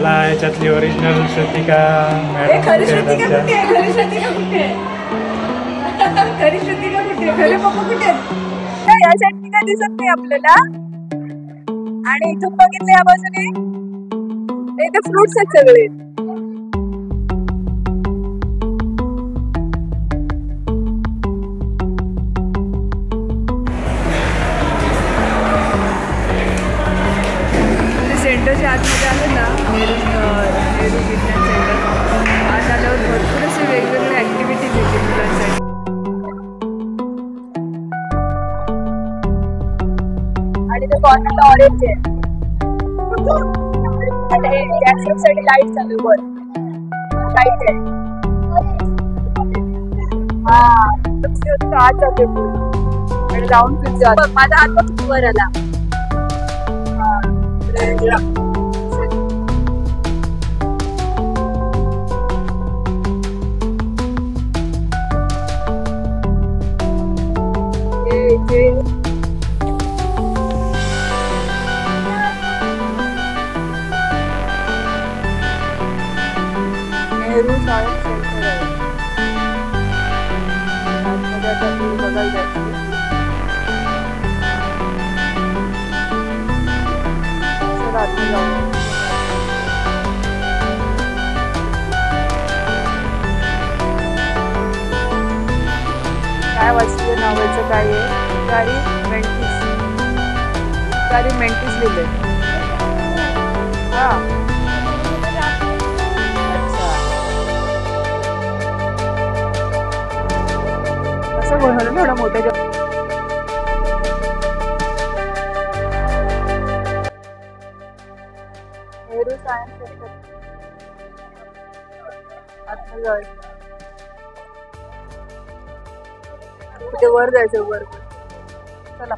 चला याच्यातली original Shrutika madam खरी श्रुतिका कुठे आहे? खरी श्रुतिका कुठे आहे? खरी श्रुतिका कुठे आहे? खरे पप्पा कुठे आहेत? या साईडनी काय दिसत नाही आपल्याला. आणि इथून बघितलं या बाजूने इथे फ्रुट्स आहेत सगळे. सेंटरच्या आतमध्ये आलं ना, नेहरू विज्ञान सेंटर, आत आल्यावर भरपूर असे वेगवेगळे ऍक्टिव्हिटीज होते मुलांसाठी. आणि ते कॉर्नरला ऑरेंज आहे आणि गॅससाठी लाईट चालू वर लाईट आहे. हा आत जाते आणि राऊंड फिरतो. माझा हात पण वर आला. नेहरू सायन्स सेंटर आहे. आतमध्ये आता तुम्ही बघायला जायचं. काय वाचलं नावाचं काय आहे? शिकारी मेंटिस. शिकारी मेंटिस लिहिले. हा अच्छा, कसं बनवलं ना एवढा मोठ्या. नेहरू सायन्स सेंटर तिथे वर जायचं. वर चला.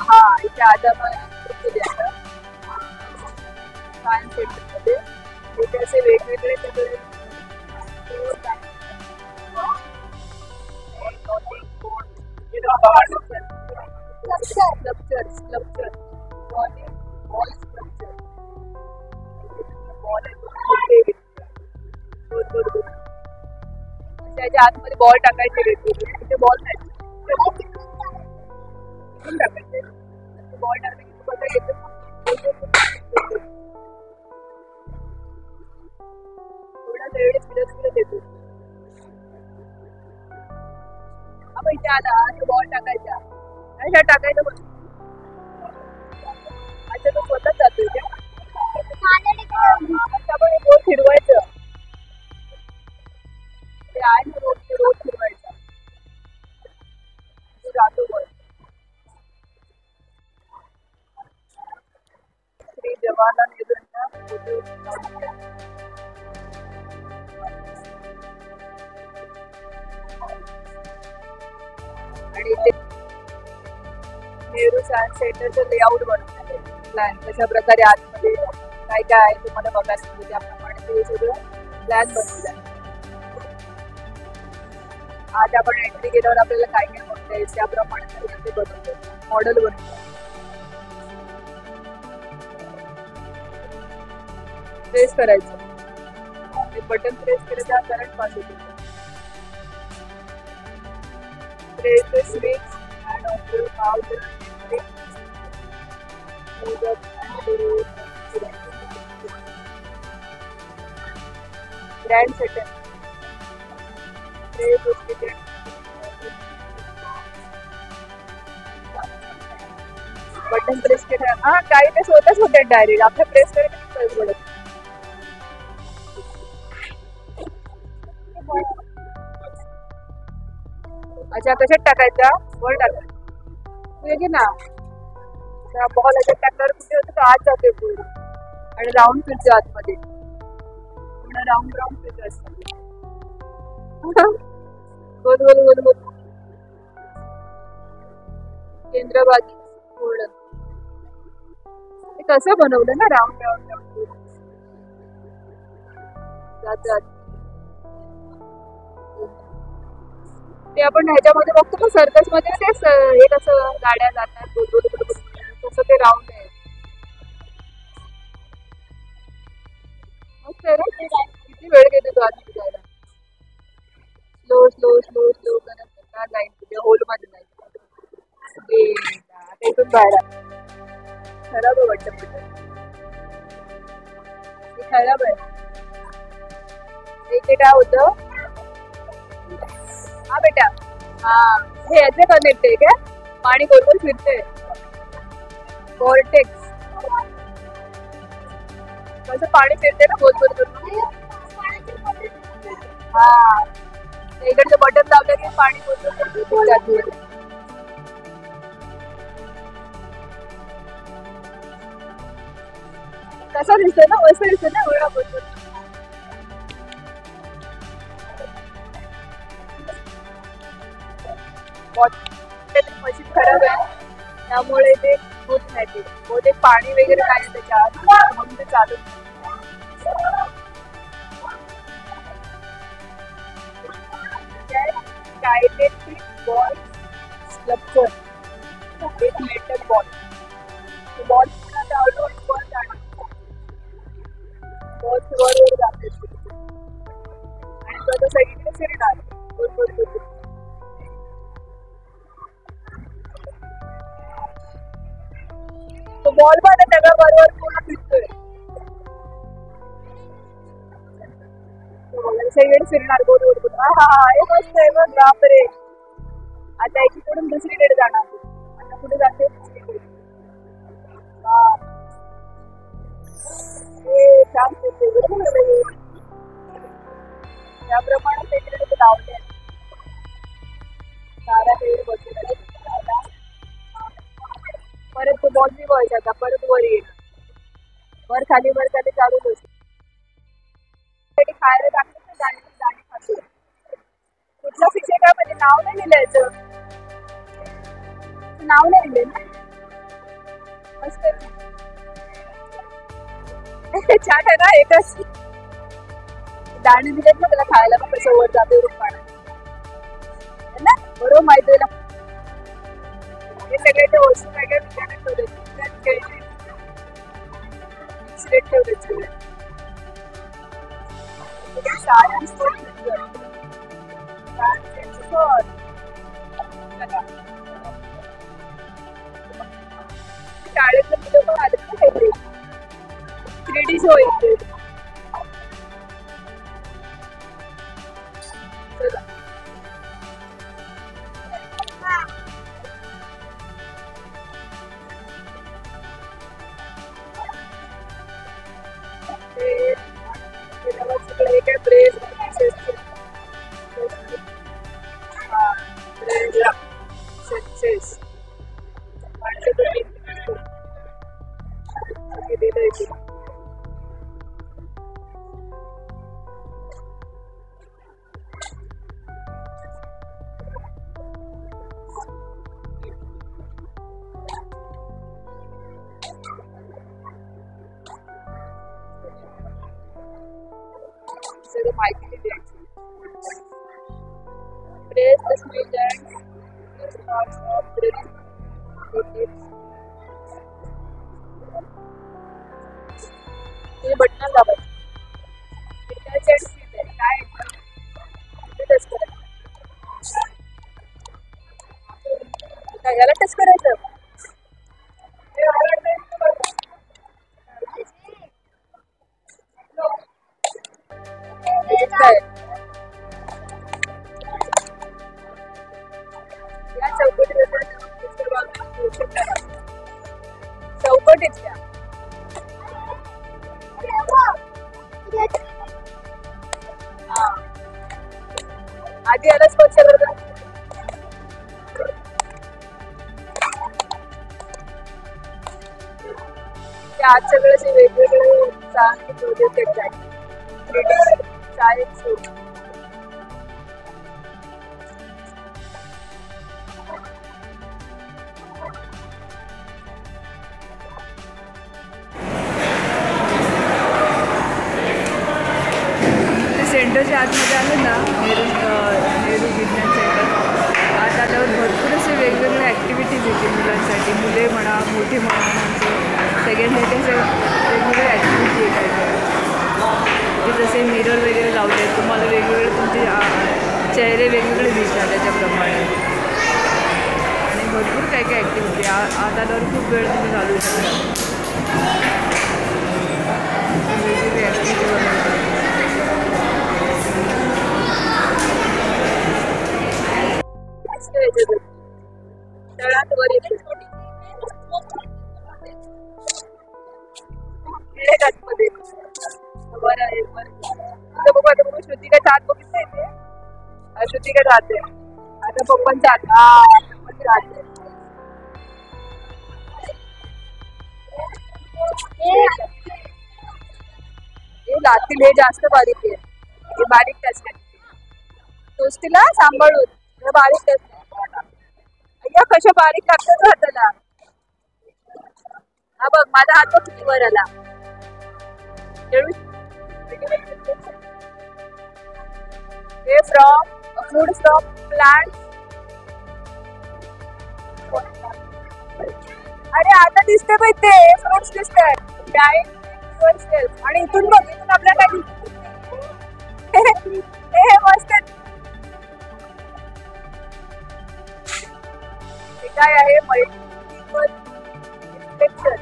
हा इथे आज आपण सायन्स सेंटरमध्ये इथे असे वेगवेगळे सगळे त्याच्या आतमध्ये बॉल टाकायचे वेगवेगळे. तिथे बॉल नाही टाकायचे. बॉल टाकायचे थोडा एवढे फिरत फिरत येतो. आपण इथे आला बॉल टाकायचा अशा टाकायचं बघ. अच्छा तो स्वतःच जातोय त्या आपण रोज फिरवायचं. ते आहे ना रोज फिरवायचा जातो बॉल. श्री जवाहरलाल नेहरूंच्या आणि इथे नेहरू सायन्स सेंटरचं लेआउट बनवण्यात आहे. प्लॅन कशा प्रकारे आतमध्ये काय काय आहे तुम्हाला बघायला मिळेल. त्याप्रमाणे ते सगळं प्लॅन बनवलं आहे. आज आपण एंट्री केल्यावर आपल्याला काय काय बघता येईल त्याप्रमाणे ते बनवतो. मॉडेल बनवतो. प्रेस करायचं. बटन प्रेस केलं तर करंट पास होतो. Press the switch and observe how the electric moves up and through. Grand setup. Press the switch. Button press केलं. हा काही ते स्वतःच होते डायरेक्ट. आपल्या प्रेस करायचं पडत. अच्छा कशात टाकायचा? वर टाकायचा हे घे ना. बॉल ह्याच्यात टाकल्यावर कुठे होतं तर आत जाते पूर्ण आणि राऊंड फिरते आतमध्ये पूर्ण राऊंड राऊंड फिरत असतात. गोल गोल गोल गोल केंद्रभागी पूर्ण ते कसं बनवलं ना राऊंड राऊंड राऊंड जात ते आपण ह्याच्यामध्ये बघतो ना सर्कस मध्ये तेच हे कसं गाड्या जातात गोल गोल गोल गोल तसं ते राऊंड आहे. मस्त आहे रे. किती वेळ घेते तू आत जायला? स्लो स्लो स्लो स्लो करत जाईल तुझ्या होल मध्ये जाईल. आता इथून बाहेर खराब आहे वाटतं ते खराब आहे. इथे काय होतं हा बेटा हा हे याचे कनेक्ट आहे का? पाणी गोल गोल फिरते वॉर्टेक्स कसं पाणी फिरते ना गोल गोल गोल. हा इकडचं बटन दाबलं की पाणी गोल गोल गोल जाते. कसं दिसतंय ना मस्त दिसतंय ना एवढा गोल गोल. मशीन खराब आहे त्यामुळे ते होत नाही ते बहुतेक पाणी वगैरे नाही त्याच्यात म्हणून ते चालू डायलेक्ट्रिक बॉल स्ट्रक्चर एक मेटल बॉल बॉल पूर्ण आउटवर्ड वर जाणार बॉल वर जाते आणि तो सगळीकडे फिरणार गोल गोल गोल. तो बॉल पण त्याच्या बरोबर पूर्ण फिरतोय सगळीकडे फिरणार गोल गोल गोल. हा हा हे मस्त आहे बघ बापरे. आता एकीकडून दुसरीकडे जाणार आता कुठे जाते दुसरीकडे. छान फिरते बरोबर त्याप्रमाणे त्याच्याकडे ते लावले सारा काही बसलेला परत तो बॉल बी व्हायचा आता परत वर येईल वर खाली चालूच असते. खायला टाकतो दाणे खातो. कुठला फिश आहे का म्हणजे नाव नाही दिलं याचं नाव नाही दिले ना. मस्त छान आहे ना एकच दाणे दिलेत ना त्याला खायला पण कसं वर जाते वरून पाण्यात ना बरोबर माहिती आहे ना. हे सगळे ते वस्तू वेगळ्या ठिकाणी ठेवले ठेवले शाळेतलं मुलं पण आले ना काहीतरी 3D शो येते. माहिती दिली press the switch and starts off drilling rotates. हे बटन दाबायचं टच अँड स्वीच आहे काय टच करायचं याला टच करायचं काय या चौकटीतल्या आधी याला स्पर्श करतात आज सगळे असे वेगवेगळे प्रोजेक्ट आहेत. सायन्स सेंटरच्या आतमध्ये आलं ना, नेहरू विज्ञान सेंटर. आत आल्यावर भरपूर असे वेगवेगळे ॲक्टिव्हिटीज येते मुलांसाठी. मुले म्हणा, मोठे म्हणा, माणसं सगळ्यांसाठी असे वेगवेगळे ॲक्टिव्हिटी येतात. ते जसे मिरर वगैरे लावले, तुम्हाला वेगवेगळे तुमचे चेहरे वेगवेगळे दिसतात त्याच्याप्रमाणे. आणि भरपूर काय काय ॲक्टिव्हिटी आत आल्यावर खूप वेळ तुम्ही घालवू शकता. वेगवेगळे ॲक्टिव्हिटी बनवतात. तळात वर येते मध्ये वर आहे वर. आता बघू, आता बघू श्रुतिकाच्या हात बघितलं येते. श्रुतिका राहते आता पप्पांच्या हात राहते. हे लातील हे जास्त बारीक आहे. हे बारीक टच तोच तिला सांभाळून बारीक टच अय्या कशा बारीक लागतात हाताला. हा बघ माझा हात किती वर आला. हे फ्रॉम फूड फ्रॉम प्लांट. अरे आता दिसते बाई ते फ्रुट्स दिसतात. आणि इथून बघ, इथून आपल्याला काय हे मस्त काय आहे मल्टिपल रिफ्लेक्शन.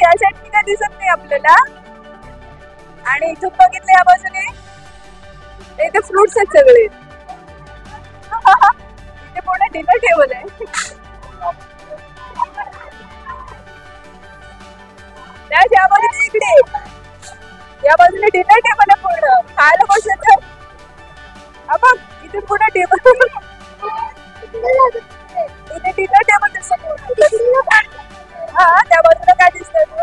या साईडनी काय दिसत नाही आपल्याला. आणि इथून बघितलं या बाजूने इथे फ्रुट्स आहेत सगळे. इथे पूर्ण डिनर टेबल आहे. या बाजूने इकडे या बाजूने डिनर टेबल आहे पूर्ण. खायला बसायचं. हा बघ इथे पूर्ण टेबल. इथे डिनर टेबल दिसत. हा त्या बाजूला काय दिसतंय तू.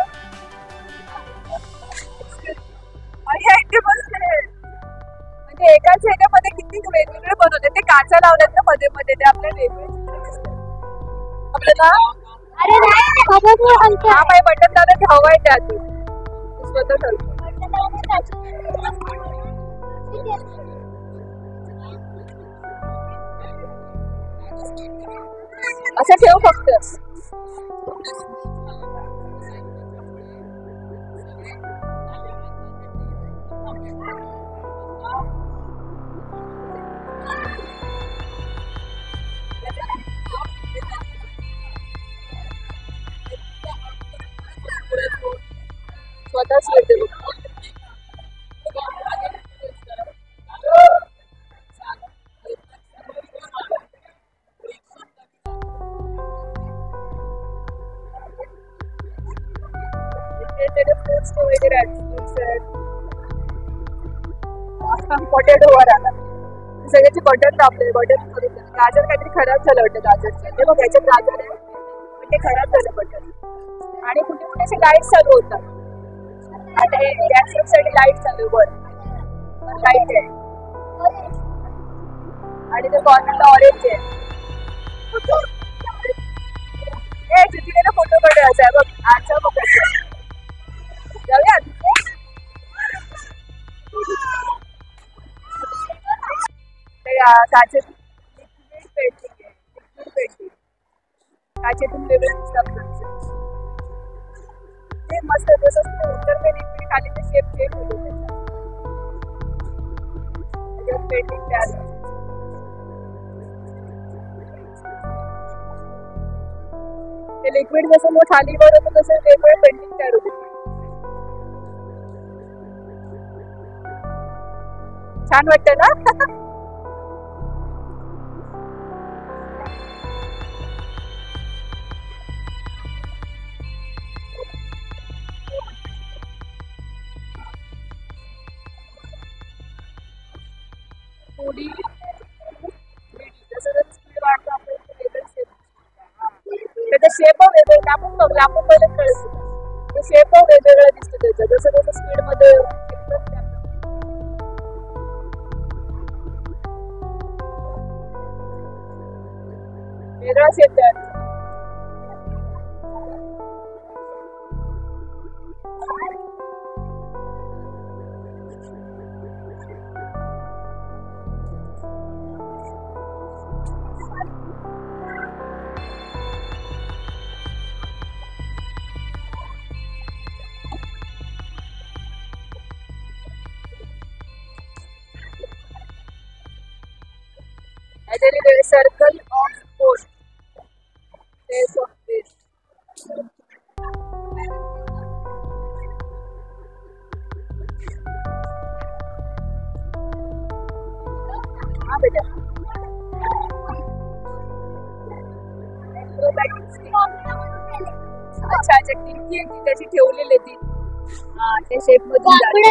म्हणजे एकाच ह्याच्यामध्ये किती वेगवेगळे बनवते. ते काचा लावल्यात ना मध्ये मध्ये, ते आपल्याला वेगवेगळे आपल्याला. हा बाई बटन लावलं की हवा आहे त्यात स्वतः ठरतो. असं ठेव फक्त. स्वतःच मिळते बघ. पोटॅटो वर आला. सगळ्याचे बटन दाबले. बटन गाजर काहीतरी खराब झालं वाटतं. गाजरचं ते बघ याच्यात गाजर आहे पण ते खराब झालं बटन. आणि कुठे कुठे असे लाईट चालू होतात. आता हे गॅस साठी लाईट चालू वर लाईट आहे. आणि ते कॉर्नरला ऑरेंज आहे. हे तिथे फोटो काढायचा आहे बघ. आजचा बघायचं जाऊया. काचेतून पेंटिंग आहे. लिक्विड पेंटिंग काचेतून वेगळे दिसतात. ते मस्त जसं उत्तर ते लिक्विड खाली ते शेप चेंज होतो. त्याच्यात पेंटिंग तयार होते. ते लिक्विड जसं मग खाली वर होतं तसं वेगवेगळे पेंटिंग तयार होते. छान वाटतं ना. थोडी जसं स्पीड वाढतो आपण वेगळं शेप. त्याचा शेप वेगळं आपण बघला. आपण पहिलं कळत शेप वेगवेगळा दिसतो त्याचा, जसं जसं स्पीड मध्ये वेगळा शेप तयार होतो. There is a circle of four. Face of this. हाँ बेटा. अच्छा अच्छा खिडकी आहे ती त्याची ठेवलेली ती. हा त्या शेप मध्ये झाली.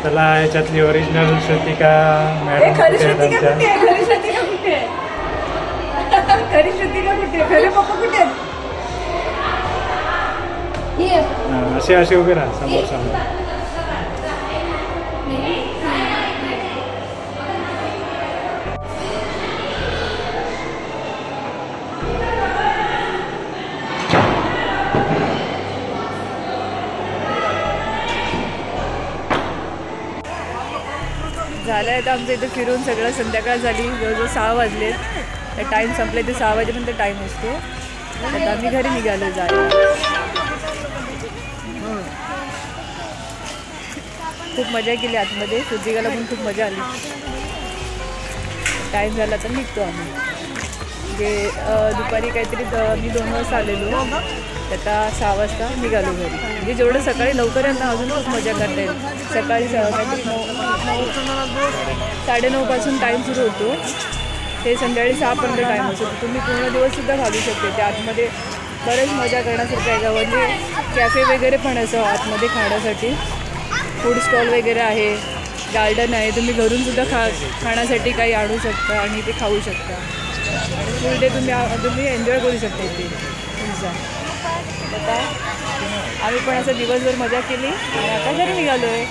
चला याच्यातली ओरिजिनल श्रुतिका मॅडम खरी श्रुतिका कुठे आहे? खरी श्रुतिका कुठे आहे? खरी श्रुतिका कुठे आहे? खरे पप्पा कुठे आहेत? असे असे उभे राहा समोर समोर. झालं आहे तर आमचं इथे फिरून सगळं संध्याकाळ झाली, जवळजवळ 6 वाजले. टाईम संपले ते 6 वाजेपर्यंत टाईम असतो. आता आम्ही घरी निघालो जायला. खूप मजा केली आतमध्ये, श्रुतिकाला पण खूप मजा आली. टाईम झाला तर निघतो आम्ही. म्हणजे दुपारी काहीतरी मी 2 वाजता आलेलो, आता 6 वाजता निघालो घरी. म्हणजे जेवढं सकाळी लवकर यांना अजून खूप मजा करता येईल. सकाळी काहीतरी 9:30 पासून टाईम सुरू होतो, ते संध्याकाळी 6पर्यंत टाईम असतो. तुम्ही पूर्ण दिवससुद्धा घालू शकते. त्या आतमध्ये बरेच मजा करण्यासारखं आहे. म्हणजे कॅफे वगैरे पण असं आतमध्ये खाण्यासाठी, फूड स्टॉल वगैरे आहे, गार्डन आहे. तुम्ही घरूनसुद्धा खाण्यासाठी काही आणू शकता आणि ते खाऊ शकता. आणि फुल डे तुम्ही एन्जॉय करू शकता इथे तुमचा. आता आम्ही पण असं दिवसभर मजा केली आणि आता घरी निघालो आहे.